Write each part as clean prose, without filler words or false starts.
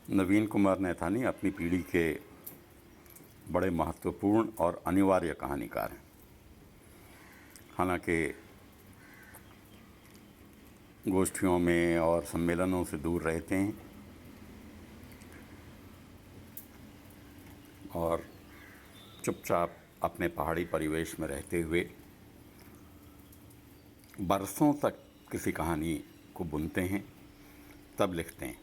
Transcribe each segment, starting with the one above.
नवीन कुमार नैथानी अपनी पीढ़ी के बड़े महत्वपूर्ण और अनिवार्य कहानीकार हैं। हालांकि गोष्ठियों में और सम्मेलनों से दूर रहते हैं और चुपचाप अपने पहाड़ी परिवेश में रहते हुए बरसों तक किसी कहानी को बुनते हैं, तब लिखते हैं।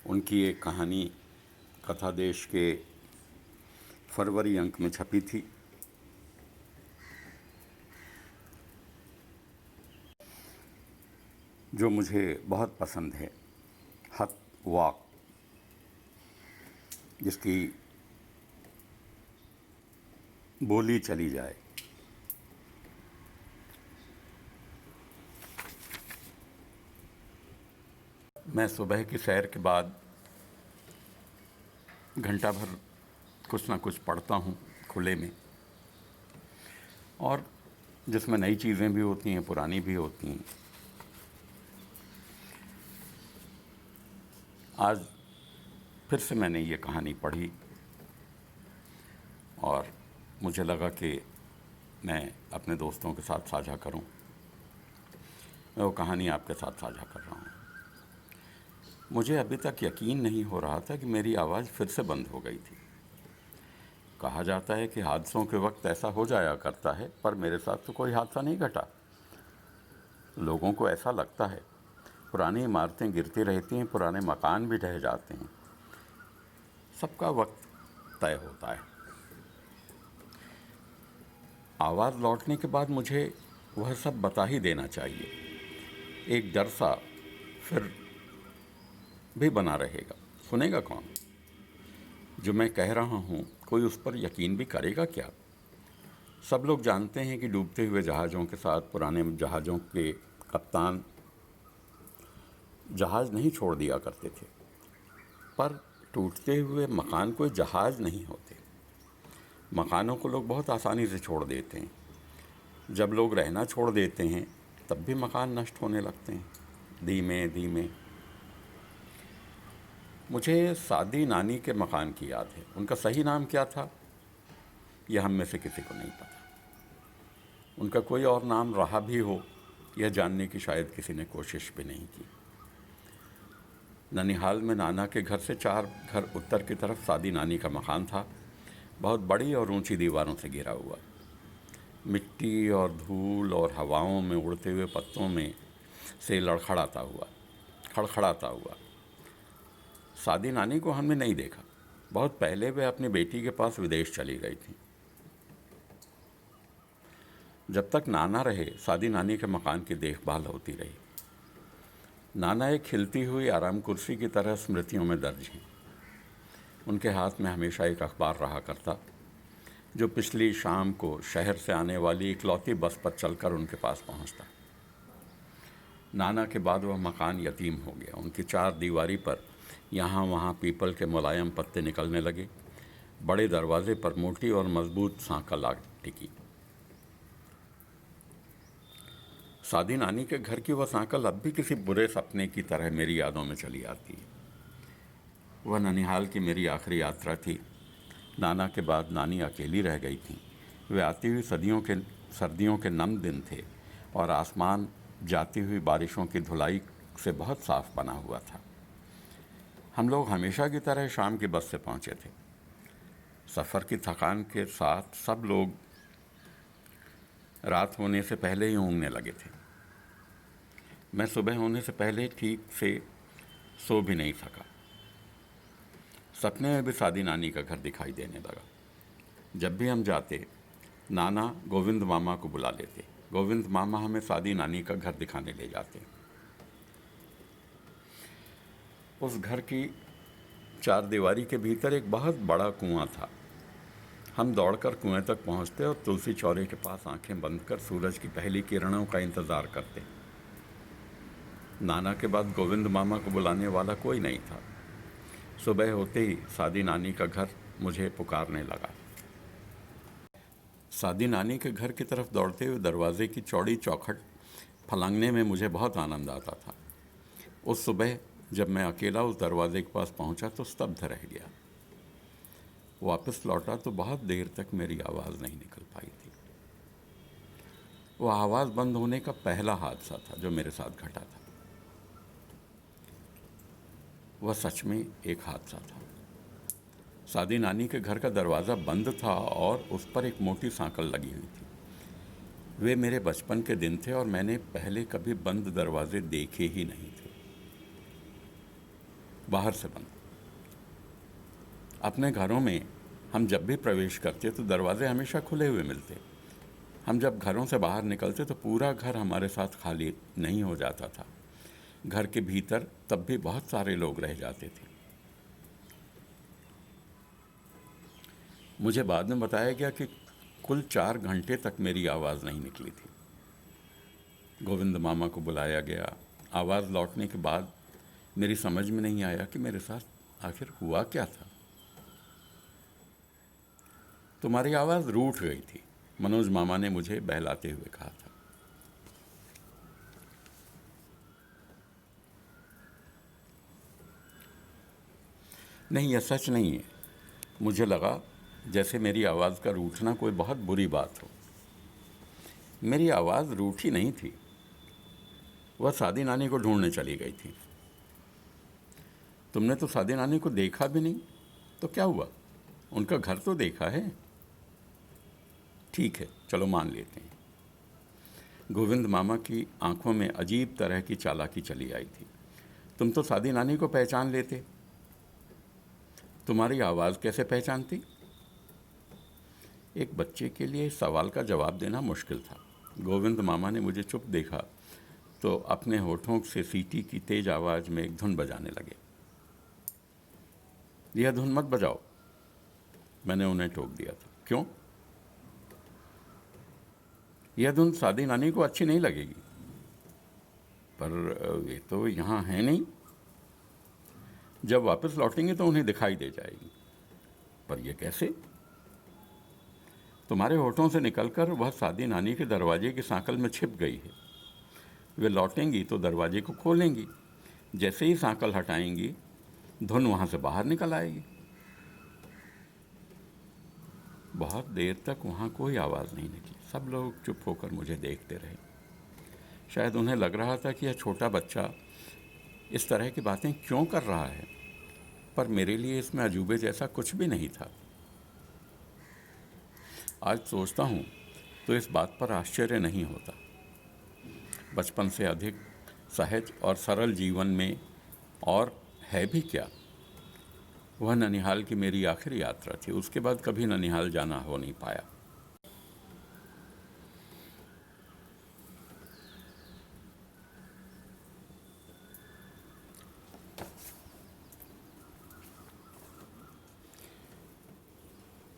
उनकी एक कहानी कथा देश के फरवरी अंक में छपी थी। जो मुझे बहुत पसंद है, हत वाक, जिसकी बोली चली जाए। मैं सुबह की सैर के बाद घंटा भर कुछ ना कुछ पढ़ता हूँ खुले में, और जिसमें नई चीज़ें भी होती हैं, पुरानी भी होती हैं। आज फिर से मैंने ये कहानी पढ़ी और मुझे लगा कि मैं अपने दोस्तों के साथ साझा करूं। मैं वो कहानी आपके साथ साझा कर रहा हूं। मुझे अभी तक यकीन नहीं हो रहा था कि मेरी आवाज़ फिर से बंद हो गई थी। कहा जाता है कि हादसों के वक्त ऐसा हो जाया करता है, पर मेरे साथ तो कोई हादसा नहीं घटा। लोगों को ऐसा लगता है। पुरानी इमारतें गिरती रहती हैं, पुराने मकान भी ढह जाते हैं। सबका वक्त तय होता है। आवाज़ लौटने के बाद मुझे वह सब बता ही देना चाहिए। एक डर सा फिर भी बना रहेगा। सुनेगा कौन? जो मैं कह रहा हूँ, कोई उस पर यकीन भी करेगा क्या? सब लोग जानते हैं कि डूबते हुए जहाज़ों के साथ पुराने जहाज़ों के कप्तान जहाज़ नहीं छोड़ दिया करते थे, पर टूटते हुए मकान कोई जहाज़ नहीं होते। मकानों को लोग बहुत आसानी से छोड़ देते हैं। जब लोग रहना छोड़ देते हैं, तब भी मकान नष्ट होने लगते हैं, धीमे धीमे। मुझे सादी नानी के मकान की याद है। उनका सही नाम क्या था, यह हम में से किसी को नहीं पता। उनका कोई और नाम रहा भी हो, यह जानने की शायद किसी ने कोशिश भी नहीं की। ननिहाल में नाना के घर से 4 घर उत्तर की तरफ सादी नानी का मकान था। बहुत बड़ी और ऊंची दीवारों से घिरा हुआ। मिट्टी और धूल और हवाओं में उड़ते हुए पत्तों में से खड़खड़ाता हुआ। सादी नानी को हमने नहीं देखा। बहुत पहले वे अपनी बेटी के पास विदेश चली गई थी। जब तक नाना रहे, सादी नानी के मकान की देखभाल होती रही। नाना एक खिलती हुई आराम कुर्सी की तरह स्मृतियों में दर्ज हैं। उनके हाथ में हमेशा एक अखबार रहा करता, जो पिछली शाम को शहर से आने वाली इकलौती बस पर चलकर उनके पास पहुंचता। नाना के बाद वह मकान यतीम हो गया। उनकी 4 दीवारी पर यहाँ वहाँ पीपल के मुलायम पत्ते निकलने लगे। बड़े दरवाजे पर मोटी और मजबूत सांकल आ टिकी। सादी नानी के घर की वह सांकल अब भी किसी बुरे सपने की तरह मेरी यादों में चली आती है। वह ननिहाल की मेरी आखिरी यात्रा थी। नाना के बाद नानी अकेली रह गई थी। वे आती हुई सर्दियों के नम दिन थे और आसमान जाती हुई बारिशों की धुलाई से बहुत साफ बना हुआ था। हम लोग हमेशा की तरह शाम की बस से पहुंचे थे। सफ़र की थकान के साथ सब लोग रात होने से पहले ही ऊँघने लगे थे। मैं सुबह होने से पहले ठीक से सो भी नहीं सका। सपने में भी सादी नानी का घर दिखाई देने लगा। जब भी हम जाते, नाना गोविंद मामा को बुला लेते। गोविंद मामा हमें सादी नानी का घर दिखाने ले जाते। उस घर की 4 दीवारी के भीतर एक बहुत बड़ा कुआं था। हम दौड़कर कुएं तक पहुंचते और तुलसी चौरे के पास आंखें बंद कर सूरज की पहली किरणों का इंतज़ार करते। नाना के बाद गोविंद मामा को बुलाने वाला कोई नहीं था। सुबह होते ही सादी नानी का घर मुझे पुकारने लगा। सादी नानी के घर की तरफ दौड़ते हुए दरवाजे की चौड़ी चौखट फलांगने में मुझे बहुत आनंद आता था। उस सुबह जब मैं अकेला उस दरवाजे के पास पहुंचा तो स्तब्ध रह गया। वापस लौटा तो बहुत देर तक मेरी आवाज़ नहीं निकल पाई थी। वह आवाज़ बंद होने का पहला हादसा था जो मेरे साथ घटा था। वह सच में एक हादसा था। सादी नानी के घर का दरवाज़ा बंद था और उस पर एक मोटी सांकल लगी हुई थी। वे मेरे बचपन के दिन थे और मैंने पहले कभी बंद दरवाजे देखे ही नहीं थे, बाहर से बंद। अपने घरों में हम जब भी प्रवेश करते तो दरवाजे हमेशा खुले हुए मिलते। हम जब घरों से बाहर निकलते तो पूरा घर हमारे साथ खाली नहीं हो जाता था। घर के भीतर तब भी बहुत सारे लोग रह जाते थे। मुझे बाद में बताया गया कि कुल 4 घंटे तक मेरी आवाज़ नहीं निकली थी। गोविंद मामा को बुलाया गया। आवाज़ लौटने के बाद मेरी समझ में नहीं आया कि मेरे साथ आखिर हुआ क्या था। तुम्हारी आवाज़ रूठ गई थी, मनोज मामा ने मुझे बहलाते हुए कहा था। नहीं, यह सच नहीं है। मुझे लगा जैसे मेरी आवाज़ का रूठना कोई बहुत बुरी बात हो। मेरी आवाज़ रूठी नहीं थी। वह सादी नानी को ढूंढने चली गई थी। तुमने तो सादी नानी को देखा भी नहीं, तो क्या हुआ? उनका घर तो देखा है। ठीक है, चलो मान लेते हैं। गोविंद मामा की आंखों में अजीब तरह की चालाकी चली आई थी। तुम तो सादी नानी को पहचान लेते, तुम्हारी आवाज़ कैसे पहचानती? एक बच्चे के लिए इस सवाल का जवाब देना मुश्किल था। गोविंद मामा ने मुझे चुप देखा तो अपने होठों से सीटी की तेज आवाज़ में एक धुन बजाने लगे। यह धुन मत बजाओ, मैंने उन्हें टोक दिया था। क्यों? यह धुन सादी नानी को अच्छी नहीं लगेगी। पर वे तो यहाँ हैं नहीं। जब वापस लौटेंगे तो उन्हें दिखाई दे जाएगी। पर यह कैसे? तुम्हारे होठों से निकलकर वह सादी नानी के दरवाजे की सांकल में छिप गई है। वे लौटेंगी तो दरवाजे को खोलेंगी। जैसे ही सांकल हटाएंगी, धुन वहाँ से बाहर निकल आएगी। बहुत देर तक वहाँ कोई आवाज़ नहीं निकली। सब लोग चुप होकर मुझे देखते रहे। शायद उन्हें लग रहा था कि यह छोटा बच्चा इस तरह की बातें क्यों कर रहा है, पर मेरे लिए इसमें अजूबे जैसा कुछ भी नहीं था। आज सोचता हूँ तो इस बात पर आश्चर्य नहीं होता। बचपन से अधिक सहज और सरल जीवन में और है भी क्या। वह ननिहाल की मेरी आखिरी यात्रा थी। उसके बाद कभी ननिहाल जाना हो नहीं पाया।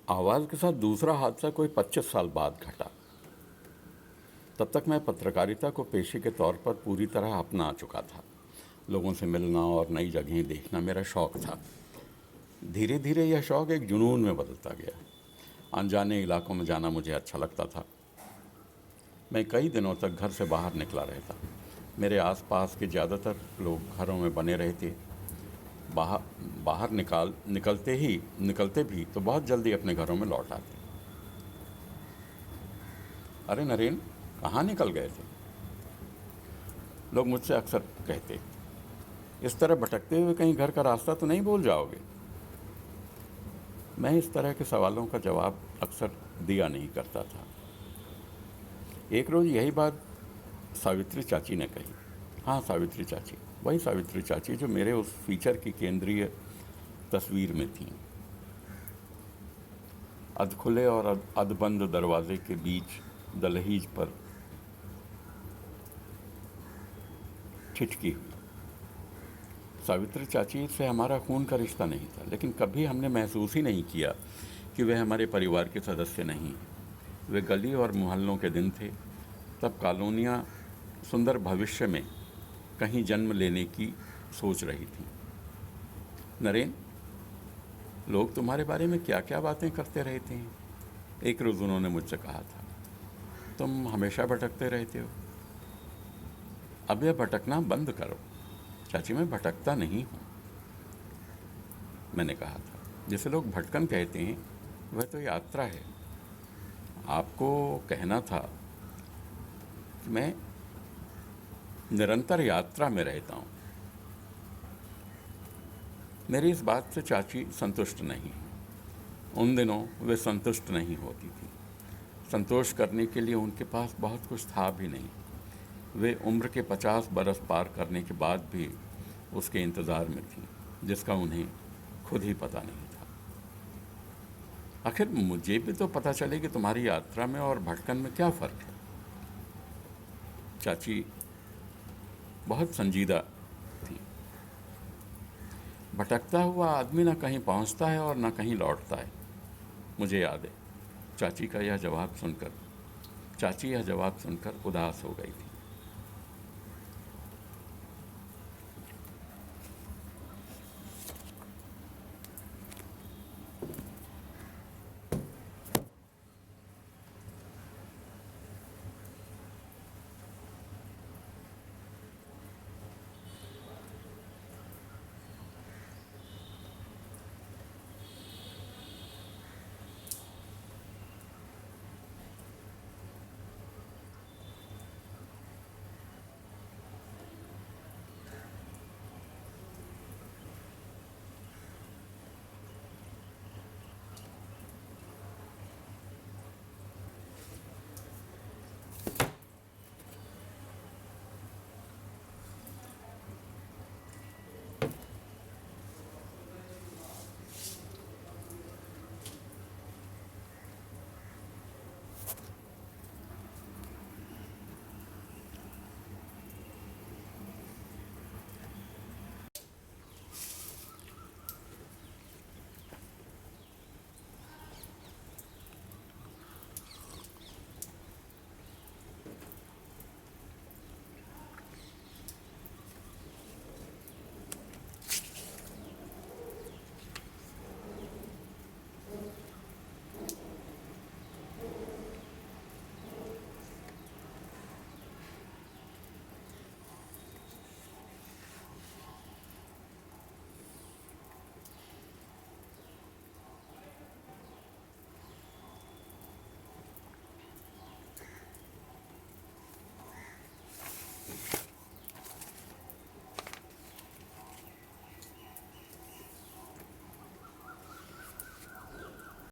आवाज़ के साथ दूसरा हादसा कोई 25 साल बाद घटा। तब तक मैं पत्रकारिता को पेशे के तौर पर पूरी तरह अपना चुका था। लोगों से मिलना और नई जगहें देखना मेरा शौक़ था। धीरे धीरे यह शौक़ एक जुनून में बदलता गया। अनजाने इलाकों में जाना मुझे अच्छा लगता था। मैं कई दिनों तक घर से बाहर निकला रहता। मेरे आसपास के ज़्यादातर लोग घरों में बने रहते। बाहर निकलते भी तो बहुत जल्दी अपने घरों में लौट आते। अरे नरेन, कहाँ निकल गए थे? लोग मुझसे अक्सर कहते। इस तरह भटकते हुए कहीं घर का रास्ता तो नहीं भूल जाओगे? मैं इस तरह के सवालों का जवाब अक्सर दिया नहीं करता था। एक रोज़ यही बात सावित्री चाची ने कही। हाँ, सावित्री चाची, वही सावित्री चाची जो मेरे उस फीचर की केंद्रीय तस्वीर में थी। अधखुले और अधबंद दरवाजे के बीच दहलीज पर ठिठकी हुई। सावित्री चाची से हमारा खून का रिश्ता नहीं था, लेकिन कभी हमने महसूस ही नहीं किया कि वे हमारे परिवार के सदस्य नहीं। वे गली और मोहल्लों के दिन थे। तब कॉलोनियाँ सुंदर भविष्य में कहीं जन्म लेने की सोच रही थी। नरेन, लोग तुम्हारे बारे में क्या क्या बातें करते रहते हैं? एक रोज़ उन्होंने मुझसे कहा था, तुम हमेशा भटकते रहते हो। अब यह भटकना बंद करो। चाची, मैं भटकता नहीं हूँ, मैंने कहा था। जिसे लोग भटकन कहते हैं वह तो यात्रा है। आपको कहना था कि मैं निरंतर यात्रा में रहता हूँ। मेरी इस बात से चाची संतुष्ट नहीं है। उन दिनों वे संतुष्ट नहीं होती थी। संतोष करने के लिए उनके पास बहुत कुछ था भी नहीं। वे उम्र के 50 बरस पार करने के बाद भी उसके इंतज़ार में थी, जिसका उन्हें खुद ही पता नहीं था। आखिर मुझे भी तो पता चले कि तुम्हारी यात्रा में और भटकन में क्या फ़र्क है। चाची बहुत संजीदा थी। भटकता हुआ आदमी न कहीं पहुंचता है और न कहीं लौटता है। मुझे याद है, चाची यह जवाब सुनकर उदास हो गई थी।